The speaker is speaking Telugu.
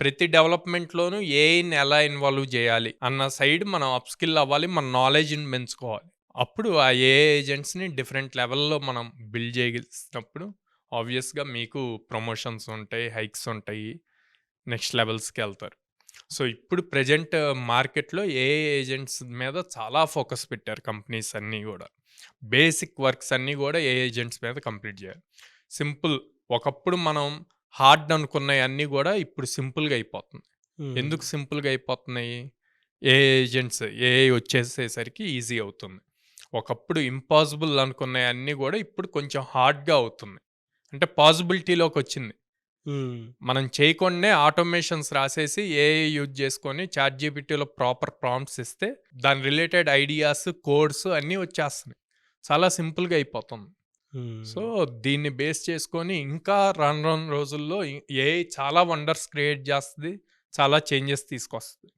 ప్రతి డెవలప్‌మెంట్‌లోనూ ఏఐని ఎలా ఇన్వాల్వ్ జేయాలి అన్న సైడ్ మనం అప్‌స్కిల్ అవ్వాలి. మన నాలెడ్జ్‌ని పెంచుకోవాలి. అప్పుడు ఆ ఏఐ ఏజెంట్స్‌ని డిఫరెంట్ లెవెల్‌లో మనం బిల్డ్ చేయగలిసినప్పుడు ఆబ్వియస్‌గా మీకు ప్రమోషన్స్ ఉంటాయి, హైక్స్ ఉంటాయి. నెక్స్ట్ లెవెల్స్‌కెళ్తారు. సో, ఇప్పుడు ప్రెజెంట్ మార్కెట్‌లో ఏఐ ఏజెంట్స్ మీద చాలా ఫోకస్ పెట్టారు కంపెనీస్ అన్నీ గూడా. బేసిక్ వర్క్స్ అన్నీ గూడా ఏఐ ఏజెంట్స్ మీద కంప్లీట్ జేయాలి. సింపుల్ ఒకప్పుడు మనం హార్డ్ అనుకున్నయన్నీ గూడా ఇప్పుడు సింపుల్‌గా అయిపోతుంది. హ్మ్. ఎందుకు సింపుల్‌గా అయిపోతున్నాయి? ఏఐ ఏజెంట్స్ ఏఐ వచ్చేసేసరికి ఈజీ అవుతుంది. ఒకప్పుడు ఇంపాసిబుల్ అనుకున్నయన్నీ గూడా ఇప్పుడు కొంచెం హార్డ్‌గా అవుతుంది. అంటే పాసిబిలిటీలోకొచ్చింది. హ్మ్. మనం చేయకుండానే ఆటోమేషన్స్ రాసేసి ఏఐ యూజ్ చేసుకొని చాట్‌జీపీటీలో ప్రాపర్ ప్రాంప్ట్స్ ఇస్తే దాని రిలేటెడ్ ఐడియాస్, కోడ్స్ అన్నీ వచ్చేస్తున్నాయి. చాలా సింపుల్‌గా అయిపోతుంది. హ్మ్. సో, దీన్ని బేస్ చేసుకొని ఇంకా రాను రాను రోజుల్లో ఏఐ చాలా వండర్స్ క్రియేట్ చేస్తది. చాలా చేంజెస్ తీసుకొస్తది.